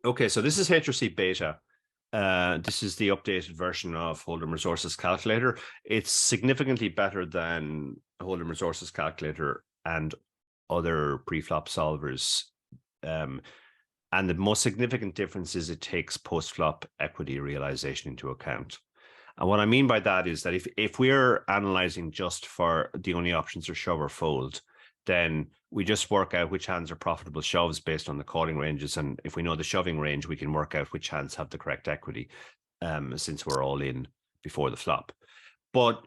Okay, so this is HRC beta. This is the updated version of Hold'em Resources Calculator. It's significantly better than Hold'em Resources Calculator and other pre-flop solvers. And the most significant difference is it takes post-flop equity realization into account. And what I mean by that is that if we're analyzing just for the only options are shove or fold, then we just work out which hands are profitable shoves based on the calling ranges. And if we know the shoving range, we can work out which hands have the correct equity, since we're all in before the flop. But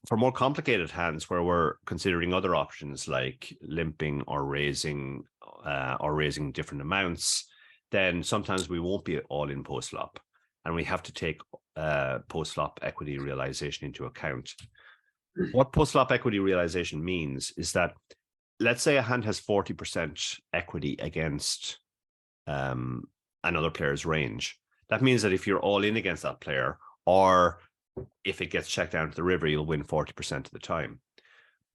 for more complicated hands where we're considering other options like limping or raising different amounts, then sometimes we won't be all in post-flop. And we have to take post-flop equity realization into account. What post-flop equity realization means is that, let's say a hand has 40% equity against another player's range. That means that if you're all in against that player, or if it gets checked down to the river, you'll win 40% of the time.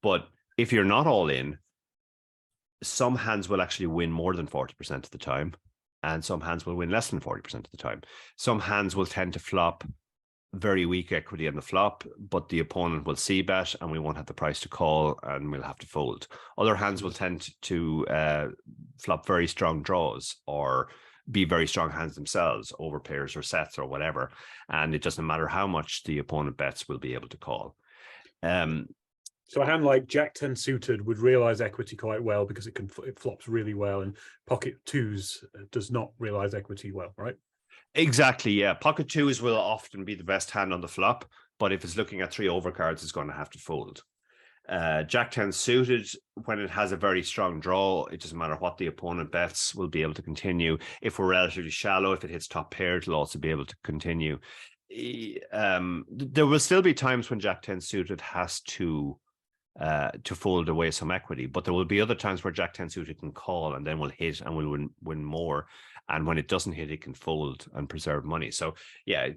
But if you're not all in, some hands will actually win more than 40% of the time, and some hands will win less than 40% of the time. Some hands will tend to flop very weak equity on the flop, but the opponent will c-bet and we won't have the price to call and we'll have to fold. Other hands will tend to flop very strong draws or be very strong hands themselves, over pairs or sets or whatever, and it doesn't matter how much the opponent bets, we'll be able to call. So a hand like Jack 10 suited would realize equity quite well because it flops really well, and pocket twos does not realize equity well, right? Exactly, yeah. Pocket twos will often be the best hand on the flop, but if it's looking at 3 overcards, it's going to have to fold. Jack 10 suited, when it has a very strong draw, it doesn't matter what the opponent bets, will be able to continue. If we're relatively shallow, if it hits top pair, it'll also be able to continue. There will still be times when Jack 10 suited has to fold away some equity, but there will be other times where Jack 10 suited can call and then will hit and will win more. And when it doesn't hit, it can fold and preserve money. So yeah,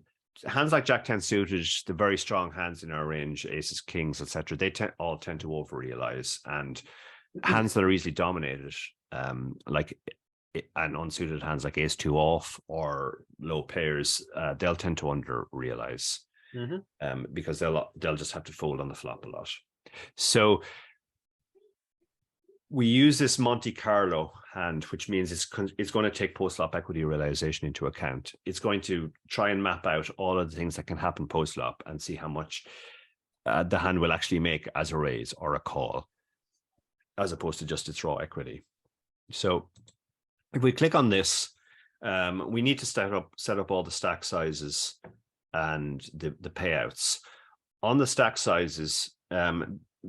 hands like Jack 10 suited, the very strong hands in our range, aces, kings, etc., they all tend to over realize, and hands that are easily dominated, like and unsuited hands like ace 2 off or low pairs, they'll tend to under realize, because they'll just have to fold on the flop a lot. So we use this Monte Carlo hand, which means it's going to take post-flop equity realization into account. It's going to try and map out all of the things that can happen post-flop and see how much the hand will actually make as a raise or a call, as opposed to just its raw equity. So if we click on this, we need to set up all the stack sizes and the payouts. On the stack sizes,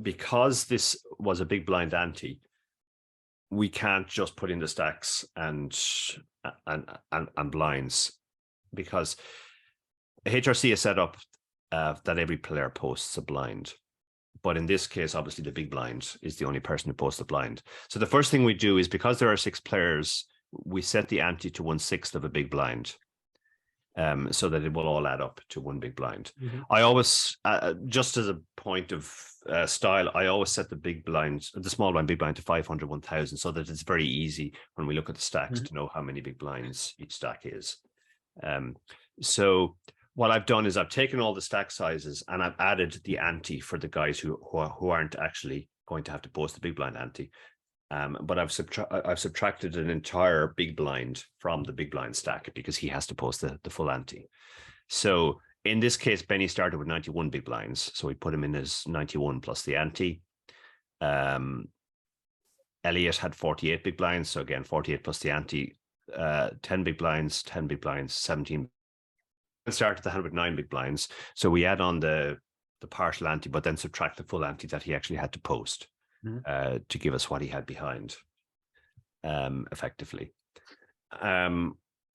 because this was a big blind ante, we can't just put in the stacks and blinds, because HRC is set up that every player posts a blind. But in this case, obviously the big blind is the only person who posts the blind. So the first thing we do is, because there are 6 players, we set the ante to 1/6 of a big blind, so that it will all add up to 1 big blind. I always, just as a point of style, I always set the big blind, the small blind, big blind to 500, 1000, so that it's very easy when we look at the stacks to know how many big blinds each stack is. So what I've done is I've taken all the stack sizes and I've added the ante for the guys who aren't actually going to have to post the big blind ante. But I've subtracted an entire big blind from the big blind stack because he has to post the full ante. So in this case, Benny started with 91 big blinds, so we put him in as 91 plus the ante. Elliot had 48 big blinds, so again 48 plus the ante. 10 big blinds, 10 big blinds, 17. Started the hand with 9 big blinds, so we add on the partial ante, but then subtract the full ante that he actually had to post. To give us what he had behind, effectively.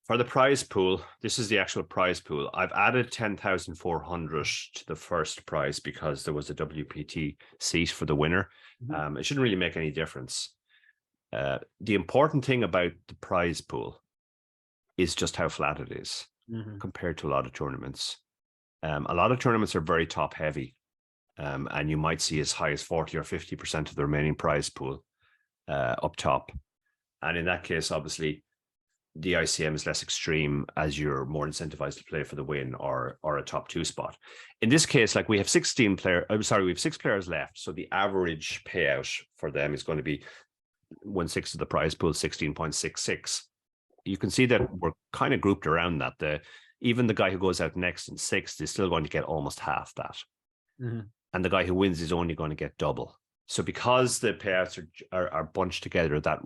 For the prize pool, this is the actual prize pool. I've added 10,400 to the first prize because there was a WPT seat for the winner. It shouldn't really make any difference. The important thing about the prize pool is just how flat it is compared to a lot of tournaments. A lot of tournaments are very top heavy. And you might see as high as 40 or 50% of the remaining prize pool up top. And in that case, obviously, the ICM is less extreme as you're more incentivized to play for the win or a top 2 spot. In this case, like we have 6 players left. So the average payout for them is going to be 1/6 of the prize pool, 16.66. You can see that we're kind of grouped around that. Even the guy who goes out next in 6th is still going to get almost half that. And the guy who wins is only going to get double. So because the payouts are bunched together, that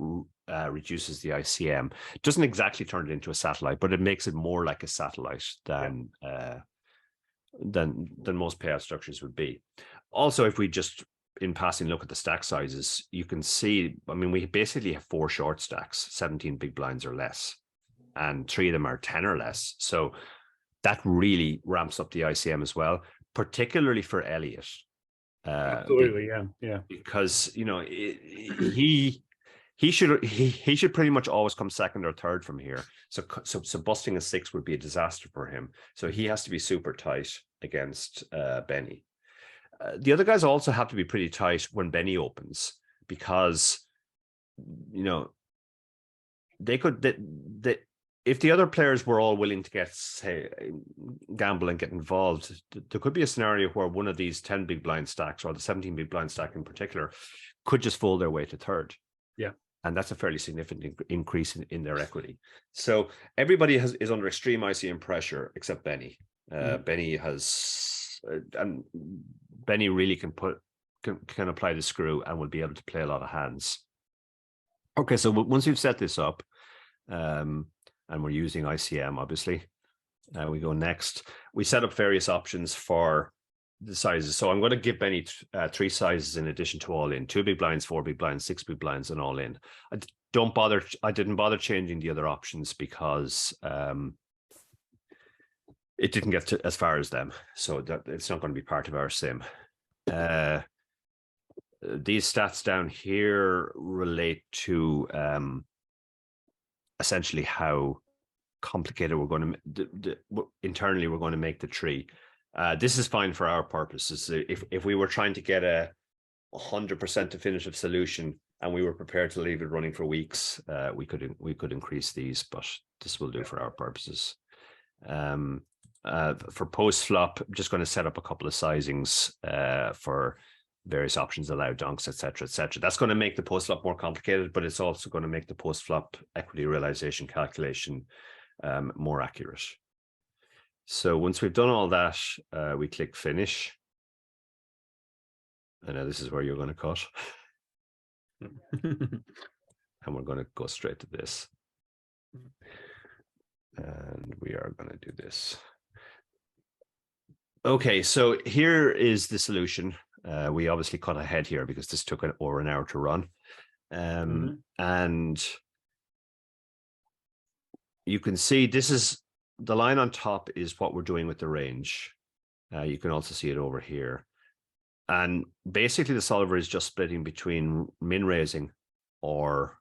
reduces the ICM. It doesn't exactly turn it into a satellite, but it makes it more like a satellite than most payout structures would be. Also, if we just in passing look at the stack sizes, you can see, I mean, we basically have 4 short stacks, 17 big blinds or less, and 3 of them are 10 or less. So that really ramps up the ICM as well, particularly for Elliott. Absolutely, yeah. Because he should pretty much always come 2nd or 3rd from here. So busting a 6 would be a disaster for him. So he has to be super tight against Benny. The other guys also have to be pretty tight when Benny opens, because they could if the other players were all willing to gamble and get involved, there could be a scenario where one of these 10 big blind stacks, or the 17 big blind stack in particular, could just fold their way to 3rd. Yeah. And that's a fairly significant increase in their equity. So everybody is under extreme ICM pressure except Benny. Benny has, and Benny really can apply the screw and will be able to play a lot of hands. Okay, so once we've set this up, and we're using ICM, obviously, we go next. We set up various options for the sizes. So I'm going to give Benny 3 sizes in addition to all in: 2 big blinds, 4 big blinds, 6 big blinds, and all in. I didn't bother changing the other options because it didn't get as far as them. So that it's not going to be part of our sim. These stats down here relate to essentially how complicated we're going to internally we're going to make the tree. This is fine for our purposes. If we were trying to get a 100% definitive solution and we were prepared to leave it running for weeks, we could increase these, but this will do for our purposes. For post flop, I'm just going to set up a couple of sizings for various options, allow donks, etc. That's going to make the post flop more complicated, but it's also going to make the post flop equity realization calculation more accurate. So once we've done all that, we click finish. I know this is where you're going to cut. And we're going to go straight to this. And we are going to do this. Okay, so here is the solution. We obviously cut ahead here because this took over an hour to run. And you can see this is the line on top is what we're doing with the range. You can also see it over here. And basically the solver is just splitting between min raising or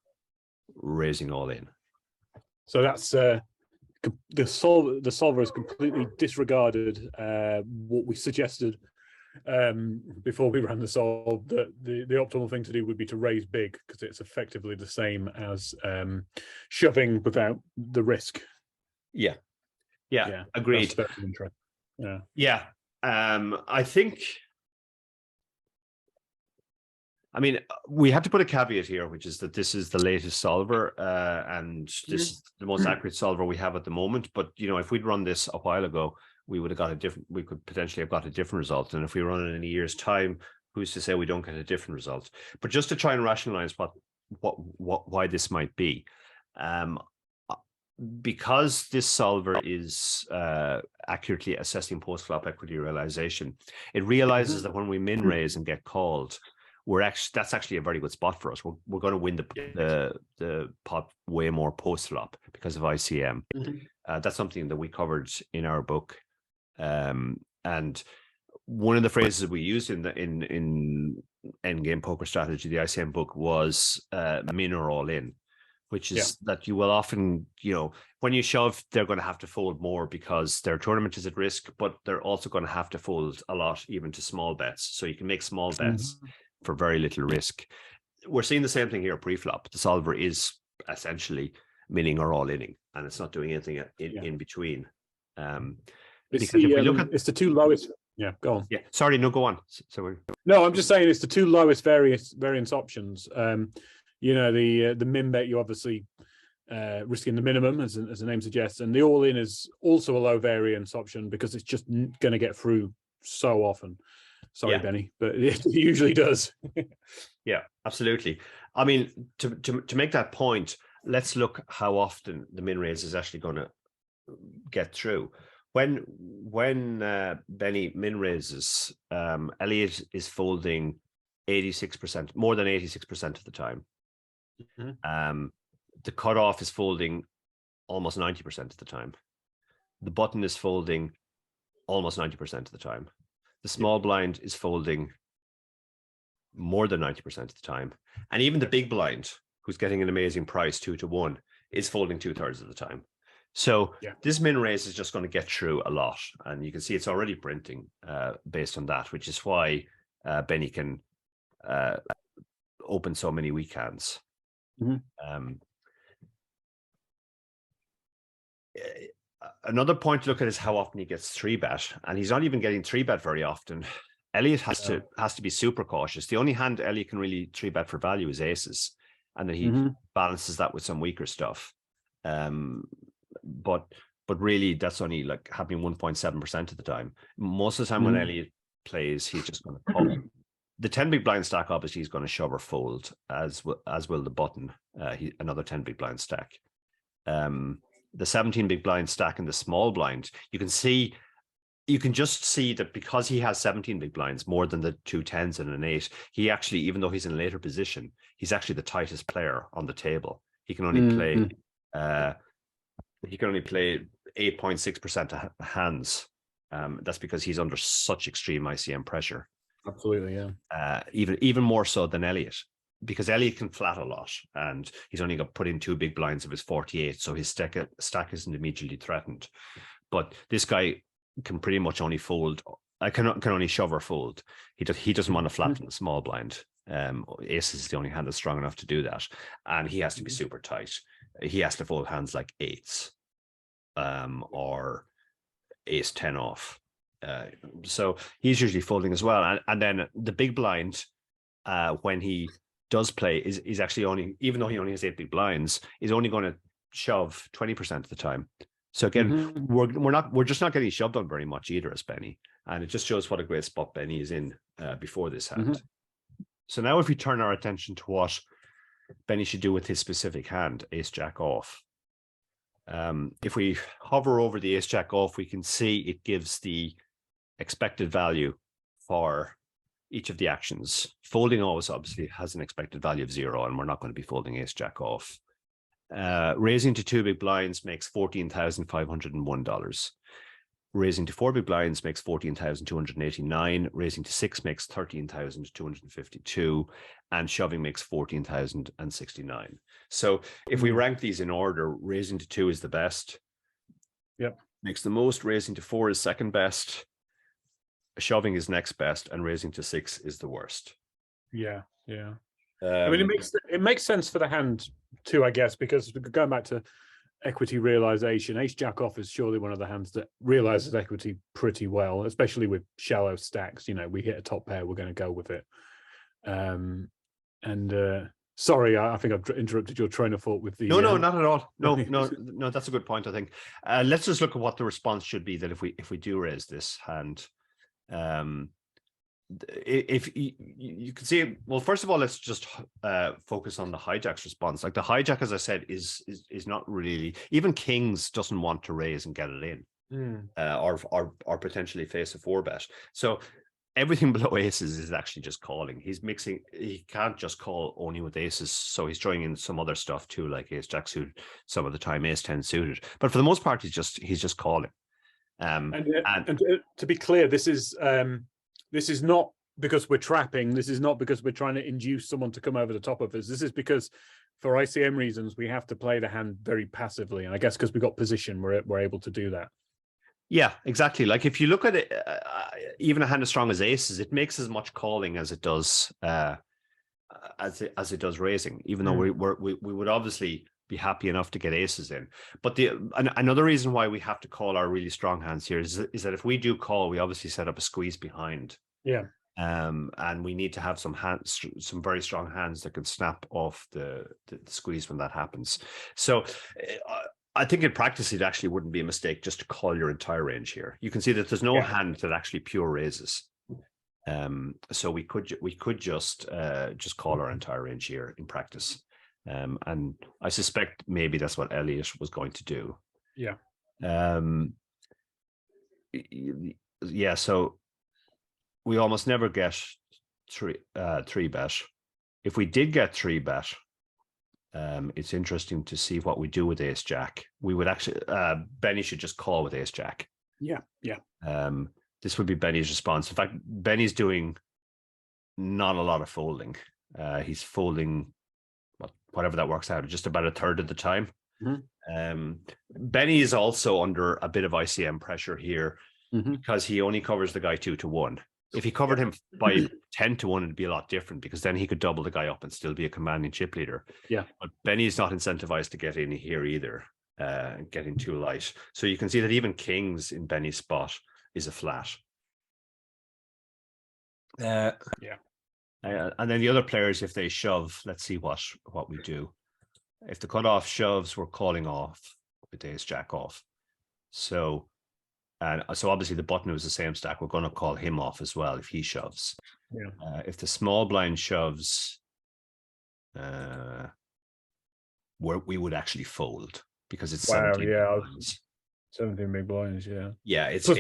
raising all in. So that's the solver has completely disregarded what we suggested before we ran the solve, that the optimal thing to do would be to raise big, because it's effectively the same as shoving without the risk. Yeah, agreed. Yeah. I think, I mean, we have to put a caveat here, which is that this is the latest solver, and this is the most accurate solver we have at the moment. But if we'd run this a while ago, we would have got we could potentially have got a different result. And if we run it in a year's time, who's to say we don't get a different result? But just to try and rationalize why this might be, because this solver is accurately assessing post-flop equity realization, it realizes that when we min raise and get called, that's actually a very good spot for us. We're going to win the pot way more post-flop because of ICM. That's something that we covered in our book. And one of the phrases we used in Endgame Poker Strategy, the ICM book, was min or all in, which is that you will often, when you shove, they're going to have to fold more because their tournament is at risk, but they're also going to have to fold a lot, even to small bets. So you can make small bets for very little risk. We're seeing the same thing here pre-flop. The solver is essentially milling or all inning, and it's not doing anything in between. It's Because if we look at it's the two lowest. Yeah, go on. Yeah, sorry, no, go on. So no, I'm just saying it's the two lowest variance options. You know, the min bet, you obviously risking the minimum, as the name suggests, and the all in is also a low variance option because it's just going to get through so often. Sorry, Benny, but it usually does. Yeah, absolutely. I mean, to make that point, let's look how often the min raise is actually going to get through. When Benny min raises, Elliott is folding 86%, more than 86% of the time. The cutoff is folding almost 90% of the time. The button is folding almost 90% of the time. The small blind is folding more than 90% of the time. And even the big blind, who's getting an amazing price, 2-1, is folding 2/3 of the time. So this min raise is just going to get through a lot. And you can see it's already printing based on that, which is why Benny can open so many weak hands. Another point to look at is how often he gets 3-bet, and he's not even getting 3-bet very often. Elliott has to be super cautious. The only hand Elliott can really 3-bet for value is aces, and then he balances that with some weaker stuff. But really, that's only like happening 1.7% of the time. Most of the time when Elliott plays, he's just going to call. The 10 big blind stack, obviously, he's going to shove or fold, as will the button. Another 10 big blind stack. The 17 big blind stack and the small blind, you can just see that because he has 17 big blinds, more than the 2 10s and an 8, he actually, even though he's in a later position, he's actually the tightest player on the table. He can only play 8.6% of hands. That's because he's under such extreme ICM pressure. Absolutely, yeah. Even more so than Elliott, because Elliott can flat a lot, and he's only got put in 2 big blinds of his 48, so his stack isn't immediately threatened. But this guy can pretty much only fold. I can only shove or fold. He doesn't want to flatten the small blind. Ace is the only hand that's strong enough to do that, and he has to be super tight. He has to fold hands like 8s, or ace 10 off. So he's usually folding as well, and then the big blind, when he does play, is actually only, even though he only has 8 big blinds, is only going to shove 20% of the time. So again, we're just not getting shoved on very much either as Benny, and it just shows what a great spot Benny is in before this hand. So now if we turn our attention to what Benny should do with his specific hand, ace jack off. If we hover over the ace jack off, we can see it gives the expected value for each of the actions. Folding always obviously has an expected value of 0, and we're not going to be folding ace jack off. Raising to 2 big blinds makes $14,501. Raising to 4 big blinds makes $14,289. Raising to 6 makes $13,252, and shoving makes $14,069. So if we rank these in order, raising to 2 is the best. Yep. Makes the most. Raising to 4 is second best. Shoving is next best, and raising to 6 is the worst. Yeah. I mean, it makes sense for the hand too, I guess, because going back to equity realization, ace jack off is surely one of the hands that realizes equity pretty well, especially with shallow stacks. You know, we hit a top pair, we're going to go with it. Sorry, I think I've interrupted your train of thought with the. No, not at all. No, that's a good point, I think. Let's just look at what the response should be that if we do raise this hand. If you can see, well, first of all, let's just focus on the hijack's response. Like the hijack, as I said, is not really, even kings doesn't want to raise and get it in, or potentially face a 4-bet. So everything below aces is actually just calling. He's mixing. He can't just call only with aces, so he's throwing in some other stuff too, like ace jack suited some of the time, ace 10 suited. But for the most part, he's just calling. And to be clear, this is not because we're trapping. This is not because we're trying to induce someone to come over the top of us. This is because, for ICM reasons, we have to play the hand very passively. And I guess because we got position, we're able to do that. Yeah, exactly. Like if you look at it, even a hand as strong as aces, it makes as much calling as it does as it does raising. Even though we would obviously be happy enough to get aces in. But another reason why we have to call our really strong hands here is that if we do call, we obviously set up a squeeze behind. Yeah. And we need to have some very strong hands that can snap off the squeeze when that happens. So I think in practice, it actually wouldn't be a mistake just to call your entire range here. You can see that there's no hand that actually pure raises. So we could just call our entire range here in practice. And I suspect maybe that's what Elliot was going to do. Yeah. Yeah. So we almost never get three bet. If we did get 3-bet, it's interesting to see what we do with ace jack. We would actually Benny should just call with ace jack. Yeah. This would be Benny's response. In fact, Benny's doing not a lot of folding. He's folding whatever that works out, just about a third of the time. Benny is also under a bit of ICM pressure here because he only covers the guy 2-1. If he covered him by 10-1, it'd be a lot different because then he could double the guy up and still be a commanding chip leader. Yeah. But Benny's not incentivized to get in here either, getting too light. So you can see that even kings in Benny's spot is a flat. And then the other players, if they shove, let's see what we do. If the cutoff shoves, we're calling off with ace jack off. So obviously the button was the same stack. We're going to call him off as well if he shoves. Yeah. If the small blind shoves, we would actually fold because it's 17 blinds. 17 big blinds. Yeah. Yeah. It's plus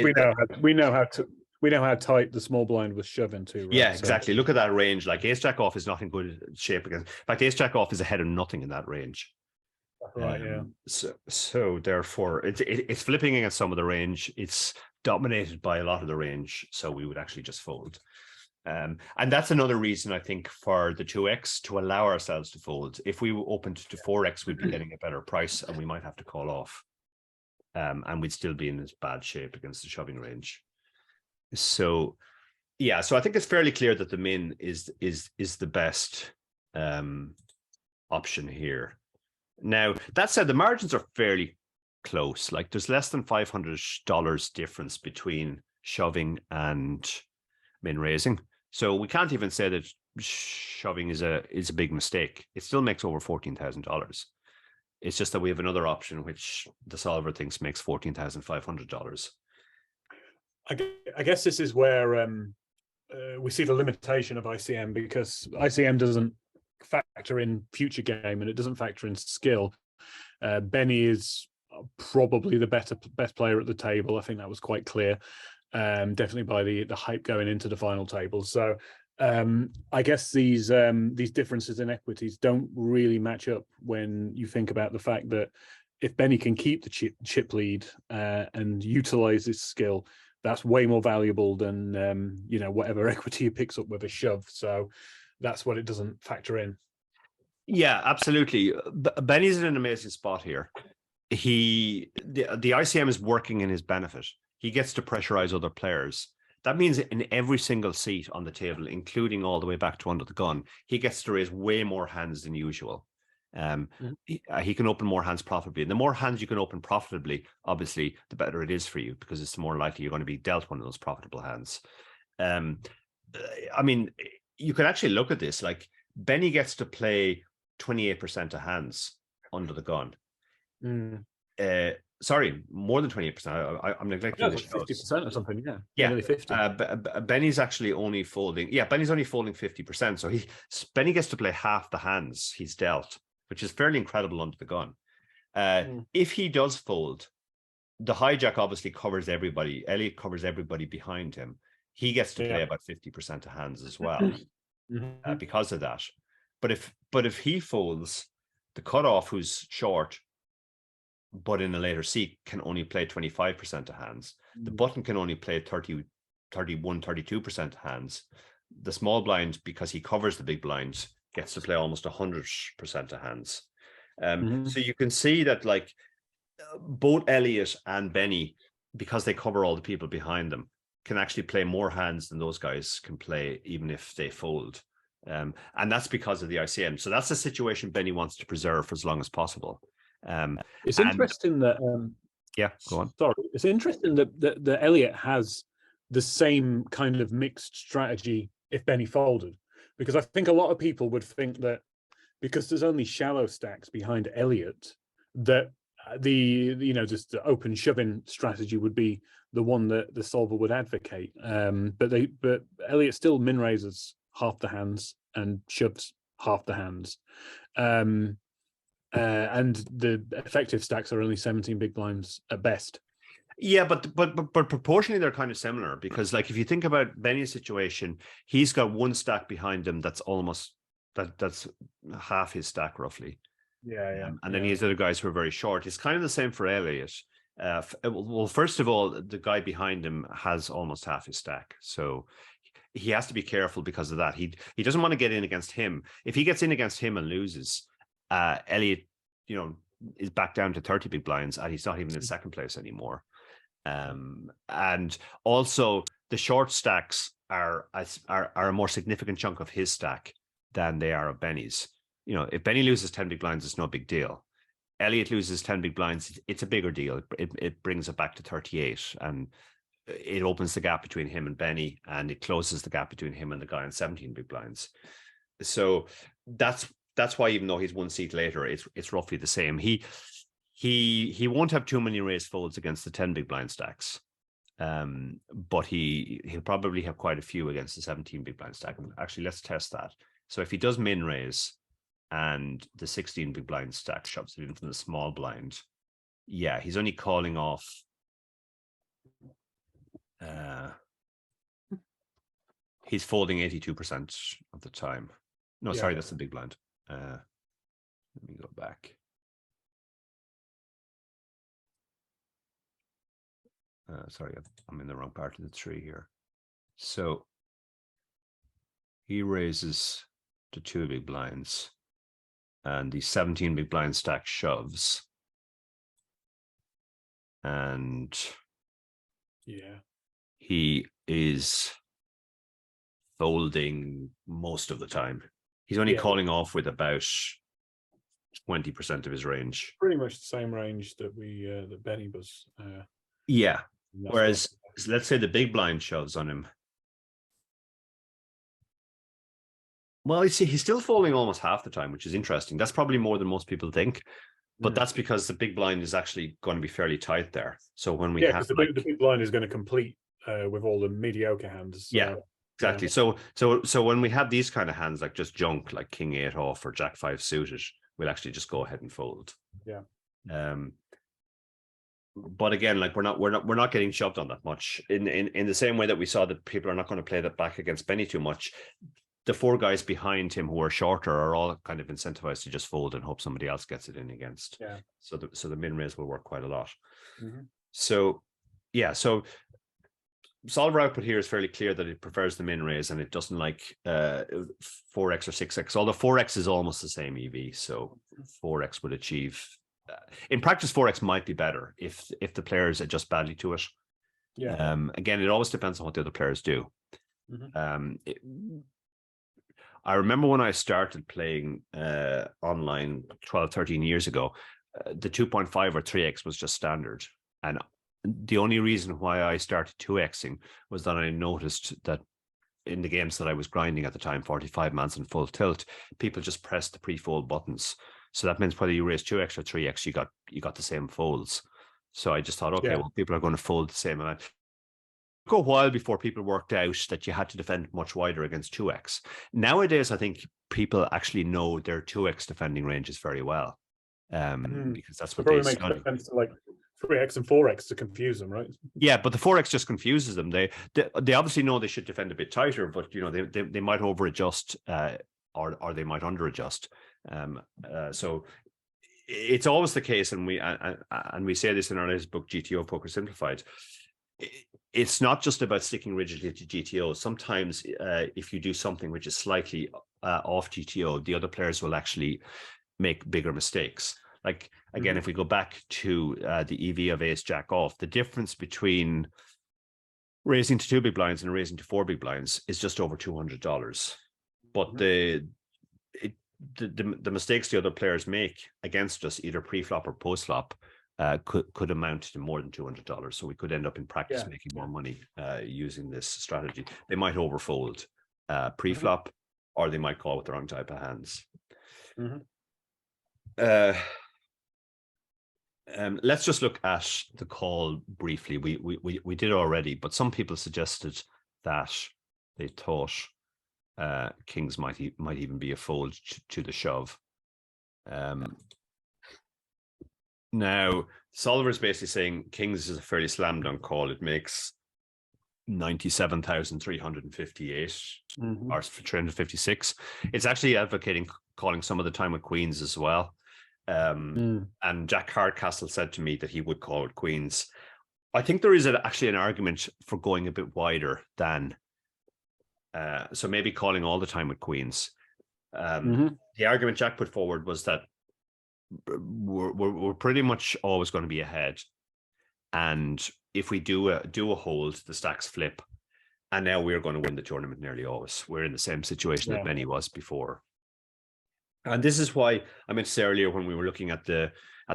we know how tight the small blind was shoving to. Right? Yeah, exactly. Look at that range. Like ace jack off is not in good shape against. In fact, ace jack off is ahead of nothing in that range. Right. Yeah. So therefore, it's flipping against some of the range. It's dominated by a lot of the range. So we would actually just fold. And that's another reason I think for the 2x to allow ourselves to fold. If we opened to 4x, we'd be getting a better price, and we might have to call off. And we'd still be in this bad shape against the shoving range. So, yeah. So I think it's fairly clear that the min is the best option here. Now, that said, the margins are fairly close. Like there's less than $500 difference between shoving and min raising. So we can't even say that shoving is a big mistake. It still makes over $14,000. It's just that we have another option, which the solver thinks makes $14,500. I guess this is where we see the limitation of ICM, because ICM doesn't factor in future game and it doesn't factor in skill. Benny is probably the best player at the table. I think that was quite clear, definitely by the hype going into the final table. So I guess these differences in equities don't really match up when you think about the fact that if Benny can keep the chip lead and utilize his skill, that's way more valuable than whatever equity he picks up with a shove. So that's what it doesn't factor in. Yeah, absolutely. Benny's in an amazing spot here. The ICM is working in his benefit. He gets to pressurize other players. That means in every single seat on the table, including all the way back to under the gun, he gets to raise way more hands than usual. He can open more hands profitably. And the more hands you can open profitably, obviously, the better it is for you, because it's more likely you're going to be dealt one of those profitable hands. I mean, you can actually look at this. Like Benny gets to play 28% of hands under the gun. Sorry, more than 28%. I'm neglecting like 50% or something. Yeah, nearly 50. Benny's actually only folding. Yeah, Benny's only folding 50%. So Benny gets to play half the hands he's dealt, which is fairly incredible under the gun. If he does fold, the hijack obviously covers everybody. Elliot covers everybody behind him. He gets to play about 50% of hands as well because of that. But if he folds, the cutoff, who's short but in a later seat, can only play 25% of hands. The button can only play 32% of hands. The small blind, because he covers the big blinds, gets to play almost 100% of hands. So you can see that like both Elliot and Benny, because they cover all the people behind them, can actually play more hands than those guys can play, even if they fold. And that's because of the ICM. So that's a situation Benny wants to preserve for as long as possible. It's interesting that yeah, go on. Sorry, it's interesting that Elliot has the same kind of mixed strategy if Benny folded, because I think a lot of people would think that because there's only shallow stacks behind Elliot, that just the open shoving strategy would be the one that the solver would advocate. But Elliot still min raises half the hands and shoves half the hands. And the effective stacks are only 17 big blinds at best. Yeah, but proportionally they're kind of similar, because like if you think about Benny's situation, he's got one stack behind him that's almost that's half his stack roughly. And then he has other guys who are very short. It's kind of the same for Elliot. Well, first of all, the guy behind him has almost half his stack, so he has to be careful because of that. He doesn't want to get in against him. If he gets in against him and loses, Elliot, is back down to 30 big blinds, and he's not even in second place anymore. And also the short stacks are a more significant chunk of his stack than they are of Benny's. If Benny loses 10 big blinds, it's no big deal. Elliot loses 10 big blinds, it's a bigger deal. It brings it back to 38, and it opens the gap between him and Benny, and it closes the gap between him and the guy on 17 big blinds. So that's why, even though he's one seat later, it's roughly the same. He won't have too many raised folds against the 10 big blind stacks, but he'll probably have quite a few against the 17 big blind stack. Actually, let's test that. So if he does min raise and the 16 big blind stack shoves it in from the small blind, yeah, he's only calling off he's folding 82% of the time. No, sorry, that's the big blind. Let me go back. Sorry, I'm in the wrong part of the tree here. So he raises to 2 big blinds, and the 17 big blind stack shoves. And he is folding most of the time. He's only calling off with about 20% of his range. Pretty much the same range that that Benny was. Yeah. Whereas, let's say the big blind shoves on him. Well, you see, he's still folding almost half the time, which is interesting. That's probably more than most people think. But that's because the big blind is actually going to be fairly tight there. So when we have the big blind is going to complete with all the mediocre hands. Yeah, exactly. So when we have these kind of hands, like just junk, like King 8 off or Jack 5 suited, we'll actually just go ahead and fold. Yeah. But again, like we're not getting shoved on that much. In the same way that we saw that people are not going to play that back against Benny too much. The 4 guys behind him who are shorter are all kind of incentivized to just fold and hope somebody else gets it in against. Yeah. So the min raise will work quite a lot. Mm-hmm. So solver output here is fairly clear that it prefers the min raise, and it doesn't like 4x or 6x. Although 4x is almost the same EV, so 4x would achieve. In practice, 4x might be better if the players adjust badly to it. Yeah. Again, it always depends on what the other players do. Mm-hmm. I remember when I started playing online 12, 13 years ago, the 2.5 or 3x was just standard. And the only reason why I started 2xing was that I noticed that in the games that I was grinding at the time, 45 mans and full tilt, people just pressed the pre-fold buttons. So that means whether you raise 2x or 3x, you got the same folds. So I just thought, okay, well, people are going to fold the same amount. It took a while before people worked out that you had to defend much wider against 2x. Nowadays, I think people actually know their 2x defending ranges very well, because that's what they study. Sense to like 3x and 4x to confuse them, right? Yeah, but the 4x just confuses them. They obviously know they should defend a bit tighter, but they might over adjust or they might under adjust. So it's always the case, and we say this in our latest book, GTO Poker Simplified. It's not just about sticking rigidly to GTO. Sometimes if you do something which is slightly off GTO, the other players will actually make bigger mistakes. Like, again, if we go back to the EV of ace jack off, the difference between raising to 2 big blinds and raising to 4 big blinds is just over $200. but the mistakes the other players make against us, either pre-flop or post-flop, could amount to more than $200. So we could end up in practice making more money using this strategy. They might overfold pre-flop, or they might call with the wrong type of hands. Let's just look at the call briefly. We did already, but some people suggested that they thought kings might even be a fold to the shove. Now, Solver's basically saying kings is a fairly slam dunk call. It makes 97,358 or 356. It's actually advocating calling some of the time with queens as well. And Jack Hardcastle said to me that he would call with queens. I think there is actually an argument for going a bit wider than so maybe calling all the time with queens. The argument Jack put forward was that we're pretty much always going to be ahead, and if we do a hold, the stacks flip, and now we're going to win the tournament nearly always. We're in the same situation that Benny was before, and this is why I meant to say earlier when we were looking at the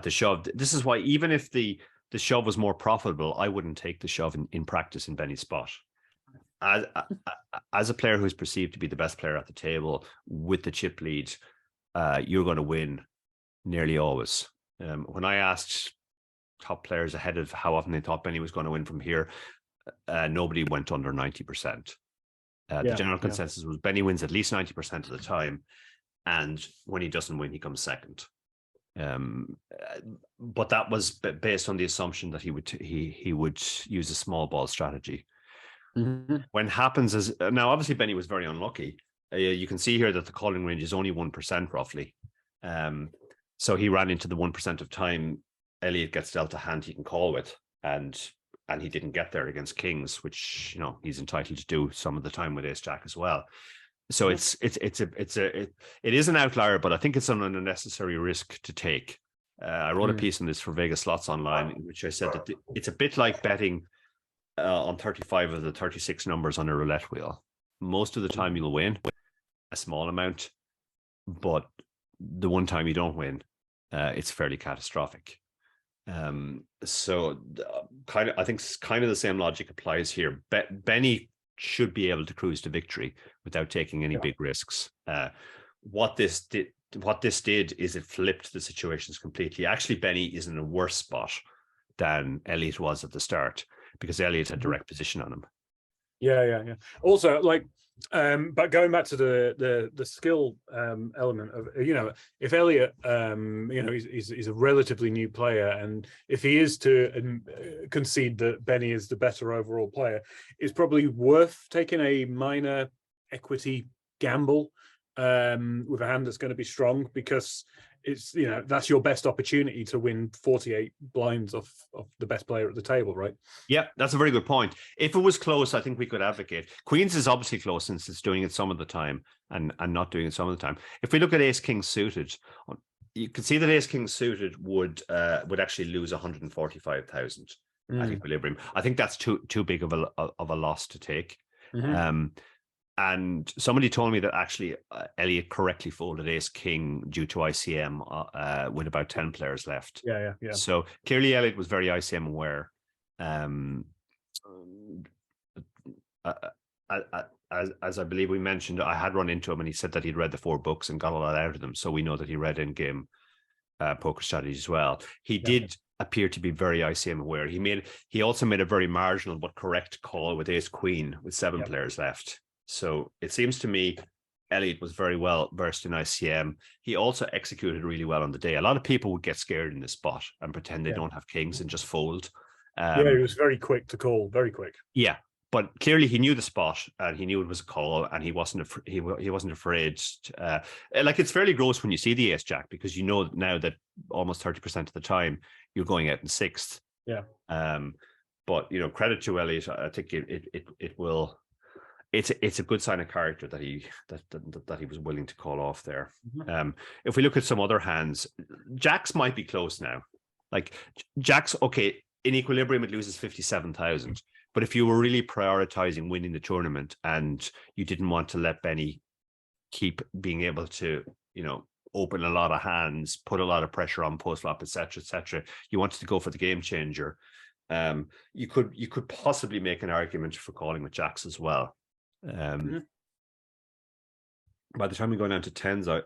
shove. This is why even if the shove was more profitable, I wouldn't take the shove in practice in Benny's spot. As a player who's perceived to be the best player at the table with the chip lead, you're going to win nearly always. When I asked top players ahead of how often they thought Benny was going to win from here, nobody went under 90%. The general consensus was Benny wins at least 90% of the time, and when he doesn't win, he comes second. But that was based on the assumption that he would use a small ball strategy. When happens is now obviously Benny was very unlucky. You can see here that the calling range is only 1% roughly. So he ran into the 1% of time Elliott gets dealt a hand he can call with, and he didn't get there against kings, which he's entitled to do some of the time with ace jack as well. So it is an outlier, but I think it's an unnecessary risk to take. I wrote a piece on this for Vegas Slots Online, in which I said that it's a bit like betting on 35 of the 36 numbers on a roulette wheel. Most of the time you'll win a small amount, but the one time you don't win, it's fairly catastrophic. So I think kind of the same logic applies here. Benny should be able to cruise to victory without taking any big risks. What this did is it flipped the situations completely. Actually, Benny is in a worse spot than Elliott was at the start, because Elliott had direct position on him. Yeah. Also, but going back to the skill element of, if Elliott, he's a relatively new player, and if he is to concede that Benny is the better overall player, it's probably worth taking a minor equity gamble with a hand that's going to be strong, because it's that's your best opportunity to win 48 blinds of the best player at the table, right? Yeah, that's a very good point. If it was close, I think we could advocate. Queens is obviously close since it's doing it some of the time and not doing it some of the time. If we look at ace king suited, you can see that ace king suited would actually lose 145,000 at equilibrium. I think that's too big of a loss to take. And somebody told me that actually Elliott correctly folded ace king due to ICM with about 10 players left. Yeah. So clearly Elliott was very ICM aware. As I believe we mentioned, I had run into him and he said that he'd read the 4 books and got a lot out of them. So we know that he read in-game poker strategy as well. He did appear to be very ICM aware. He also made a very marginal but correct call with ace queen with 7 players left. So it seems to me Elliott was very well versed in ICM. He also executed really well on the day. A lot of people would get scared in this spot and pretend they don't have kings and just fold. He was very quick to call, very quick. Yeah, but clearly he knew the spot and he knew it was a call, and he wasn't afraid. It's fairly gross when you see the ace jack, because you know now that almost 30% of the time you're going out in 6th. Yeah. But credit to Elliott. I think it will. It's a good sign of character that he was willing to call off there. If we look at some other hands, jacks might be close now. Like jacks, okay, in equilibrium it loses 57,000. But if you were really prioritizing winning the tournament and you didn't want to let Benny keep being able to, open a lot of hands, put a lot of pressure on post flop, etc., etc. You wanted to go for the game changer. You could possibly make an argument for calling with jacks as well. By the time we go down to tens, I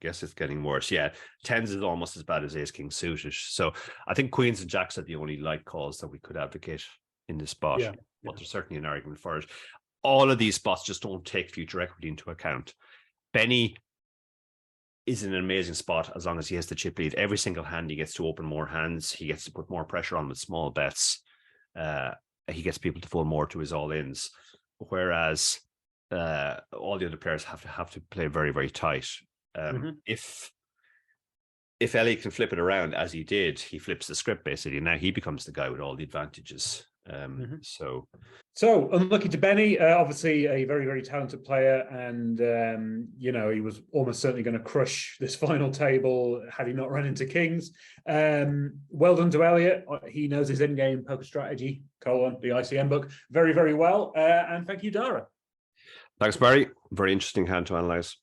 guess it's getting worse. Yeah, tens is almost as bad as ace king suited. So I think queens and jacks are the only light calls that we could advocate in this spot. Yeah. But there's certainly an argument for it. All of these spots just don't take future equity into account. Benny is in an amazing spot as long as he has the chip lead. Every single hand he gets to open more hands. He gets to put more pressure on with small bets. He gets people to fold more to his all-ins. Whereas all the other players have to play very, very tight. If Elliot can flip it around as he did, he flips the script basically. Now he becomes the guy with all the advantages. So unlucky to Benny, obviously a very, very talented player, and he was almost certainly going to crush this final table had he not run into kings. Well done to Elliot. He knows his in-game poker strategy, the ICM book, very, very well. And thank you, Dara. Thanks, Barry. Very interesting hand to analyze.